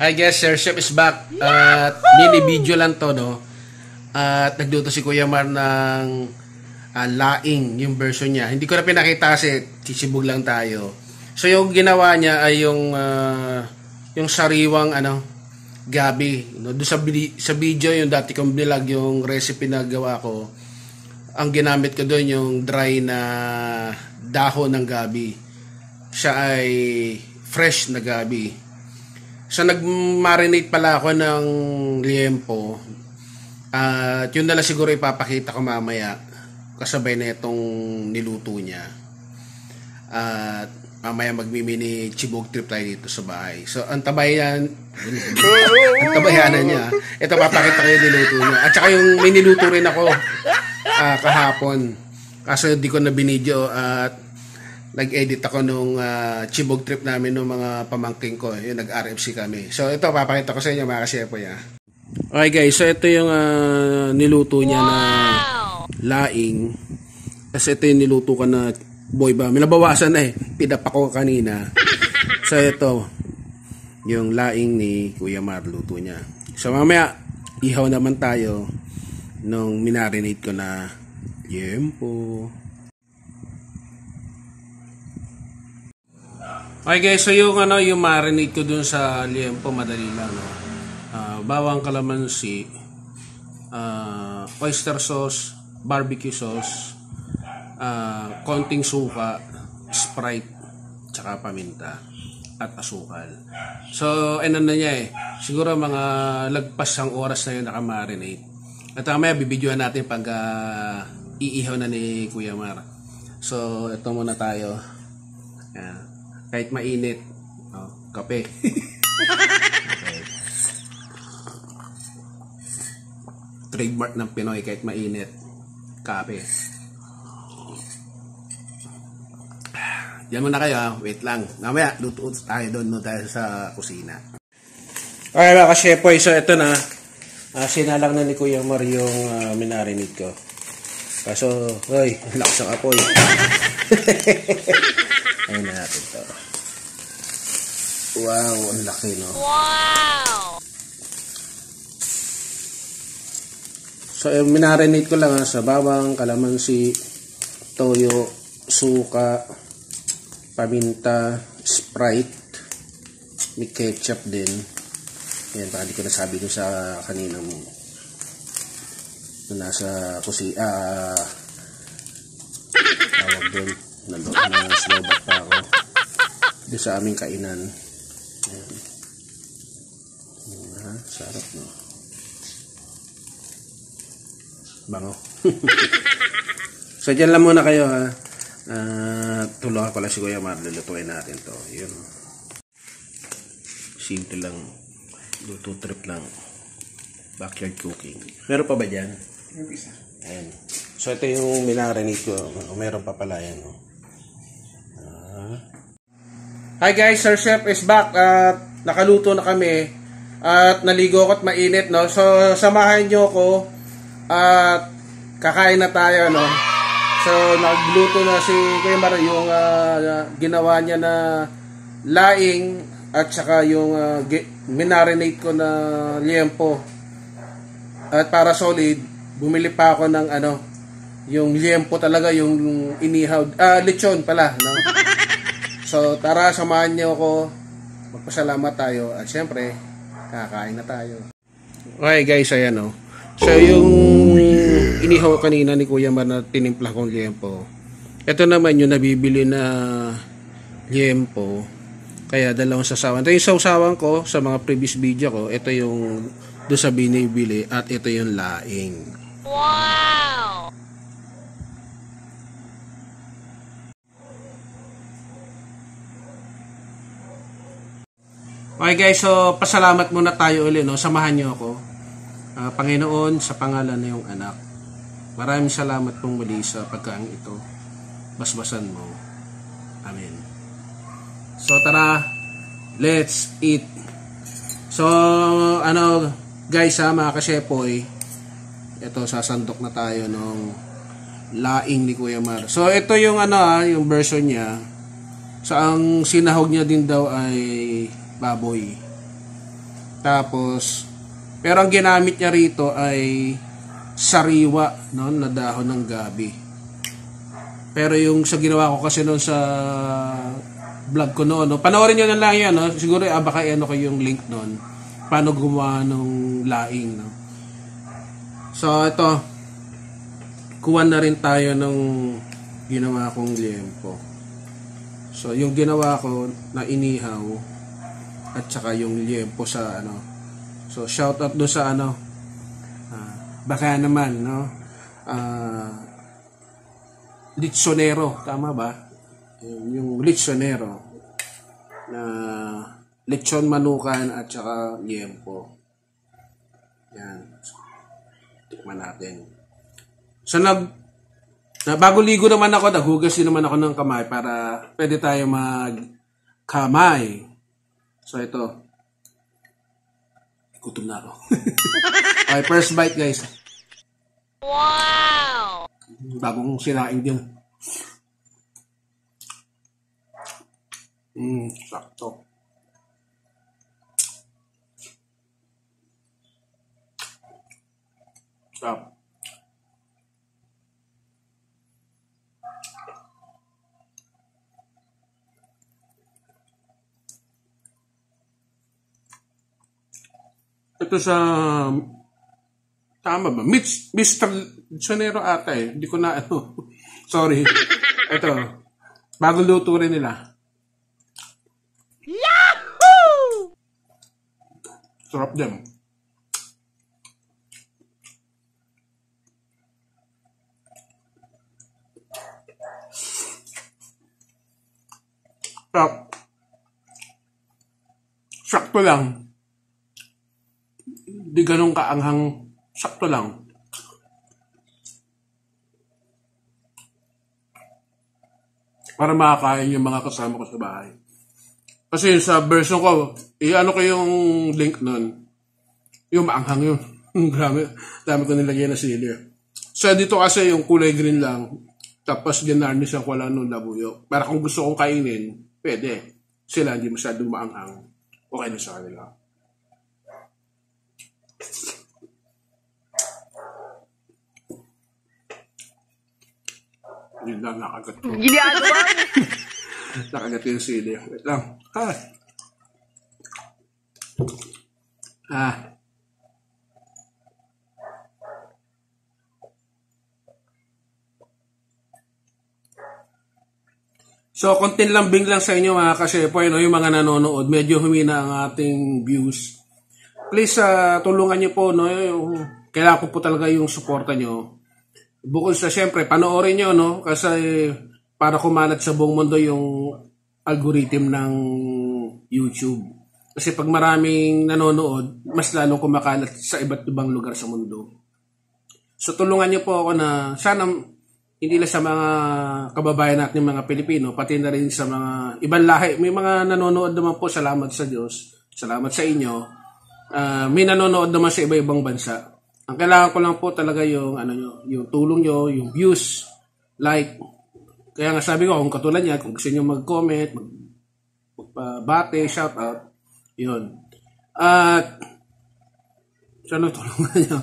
Hi guys, Sir Chef is back. At mini video lang to, no? At nagluto si Kuya Mar ng laing, yung version niya. Hindi ko na pinakita kasi sisibog lang tayo. So yung ginawa niya ay yung sariwang gabi. No? Doon sa video, yung dati kong vlog, yung recipe na gawa ko, ang ginamit ko doon yung dry na dahon ng gabi. Siya ay fresh na gabi. So nag-marinate pala ako ng liempo. At yun na lang siguro ipapakita ko mamaya kasabay na itong niluto niya. At mamaya magmimini chibog trip tayo dito sa bahay. So ang tabayanan niya. Ito papakita ko yung niluto niya. At saka yung may niluto rin ako kahapon. Kaso di ko na binidyo at nag-edit ako nung chibog trip namin ng mga pamangking ko. Yung nag-RFC kami. So ito, papakita ko sa inyo mga kasyepo ya. Okay guys, so ito yung niluto niya na laing. Kasi ito yung niluto ko na boy ba. May nabawasan na Pinapa ko kanina. So ito, yung laing ni Kuya Mar, luto niya. So mamaya, ihaw naman tayo nung minarinate ko na liempo. Okay guys, so yung yung marinate ko dun sa liempo, madali lang, no? Bawang kalamansi, oyster sauce, barbecue sauce, konting suka, Sprite, tsaka paminta at asukal. So na niya siguro mga lagpas ang oras na yun nakamarinate. At mamaya bibidyohan natin pag iihaw na ni Kuya Mar. So ito muna tayo. Ayan. Kahit mainit. Kape. Okay. Trademark ng Pinoy, kahit mainit. Kape. Diyan muna kayo. Wait lang. Mamaya, luto tayo doon tayo sa kusina. Okay mga kasyepoy. So ito na. Sinalang na ni Kuya Mar yung minarinate ko. Kaso, hoy, lakas ang apoy. Ayun na natin to. Wow, ang laki, no? Wow! So, minarinate ko lang sa bawang, kalamansi, toyo, suka, paminta, Sprite, may ketchup din. Yan, baka di ko nasabi dun sa kaninang nasa tawag dun. Nalobat pa ako doon sa aming kainan. Ayan. Sarap, no? Bango. So dyan lang muna kayo, ha. Tulungan ko lang si Kuya Mar, lulutuin natin to. Yun. Simple lang, luto trip lang, backyard cooking. Meron pa ba dyan? Ayan. So ito yung minarinate ko. Meron pa pala yan, no? Hi guys, Sir Chef is back at nakaluto na kami at naligo ko at mainit, no? So samahan nyo ko at kakain na tayo, no? So nagluto na si Kuya Mar yung ginawa niya na laing at saka yung minarinate ko na liempo. At para solid, bumili pa ako ng yung liempo talaga, yung inihaw, lechon pala, no? So, tara, samahan niyo ako. Magpasalamat tayo. At syempre, kakain na tayo. Okay guys, ayan o. So, yung inihaw kanina ni Kuya Mar na tinimpla kong liempo. Ito naman yung nabibili na liempo. Kaya dalawang sasawan. Ito yung sausawan ko sa mga previous video ko. Ito yung doon sa binibili. At ito yung laing. Wow! Okay guys, so pasalamat muna tayo ulit, no? Samahan niyo ako. Panginoon, sa pangalan na yung anak. Maraming salamat pong muli sa pagkain ito. Basbasan mo. Amen. So tara, let's eat. So, guys mga kasyepoy, ito sasandok na tayo ng laing ni Kuya Mar. So ito yung yung version niya. So ang sinahog niya din daw ay baboy. Tapos, pero ang ginamit niya rito ay sariwa, no, na dahon ng gabi. Pero yung sa ginawa ko kasi noon sa vlog ko noon, no, panoorin nyo na lang yan, no? Siguro baka ano ko yung link noon paano gumawa ng laing, no? So ito, kuha na rin tayo ng ginawa kong liempo. So yung ginawa ko na inihaw at saka yung liempo sa ano. So shout out do sa ano, baka naman, no, Lechonero, tama ba? Yung Lechonero na lechon manukan at saka liempo. Yan. Tikman natin. So bago ligo naman ako, naghugas din naman ako ng kamay para pwede tayo magkamay. So ito. Gutom na ako. Okay, first bite guys. Wow! Bagong sinaing din. Sakto. Stop. Ito sa tama ba? Mr. Sonero ata eh. Hindi ko na ano. Sorry. Ito. Bagong luto rin nila. Yahoo! Sarap din. Sarap. Sakto lang. Di ganun kaanghang, sakto lang. Para makakain yung mga kasama ko sa bahay. Kasi sa version ko, i-ano ko yung link nun. Yung maanghang yun. Grabe, dami ko nilagay na sili. So dito kasi yung kulay green lang, tapos ginarnish ang wala nung labuyo. Para kung gusto kong kainin, pwede. Sila hindi masyadong maanghang. Okay na sa kanila. Yun lang, nakagat ko. Ginagawa mo. Nakagat yung sili. Wait lang. So, konting lambing lang sa inyo mga kasepoy, no? Yung mga nanonood, medyo humina ang ating views. Please, tulungan nyo po, no? Kailangan ko po talaga yung suporta nyo. Bukod sa siyempre, panoorin nyo, no? Kasi para kumalat sa buong mundo yung algorithm ng YouTube. Kasi pag maraming nanonood, mas lalong kumakalat sa iba't ibang lugar sa mundo. So tulungan nyo po ako na sana hindi lang sa mga kababayan natin mga Pilipino, pati na rin sa mga ibang lahi. May mga nanonood naman po, salamat sa Diyos. Salamat sa inyo. May nanonood naman sa iba-ibang bansa. Ang kailangan ko lang po talaga yung yung tulong nyo, yung views, like. Kaya nga sabi ko, kung katulad niya, kung gusto nyo mag-comment, magbate, shout out, yun. At sana tulungan nyo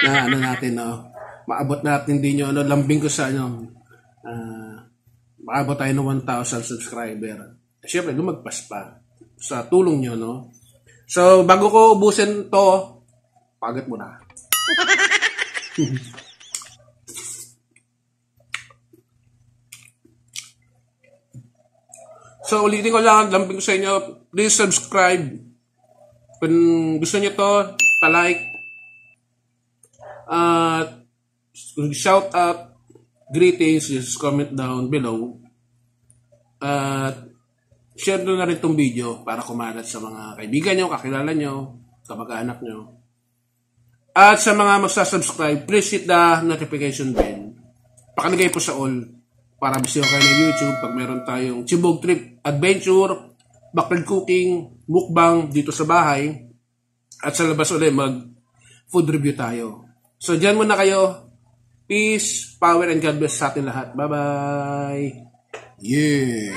na natin, no? Maabot natin din nyo, lambing ko sa maabot tayo ng 1,000 subscriber. Siyempre, lumagpas pa sa tulong nyo, no? So, bago ko ubusin to, pagat mo na. So ulitin ko lang, lambing ko sa inyo, please subscribe. Kung gusto niyo to, pa-like, shout out, greetings, just comment down below. Share na rin tong video para kumalat sa mga kaibigan nyo, kakilala nyo, kamag-anak nyo. At sa mga magsasubscribe, please hit the notification bell. Pakalagay po sa all para bisyo kayo ng YouTube pag meron tayong Chibog Trip Adventure, backyard cooking, mukbang dito sa bahay. At sa labas ulit mag-food review tayo. So dyan muna kayo. Peace, power, and God bless sa atin lahat. Bye-bye! Yeah!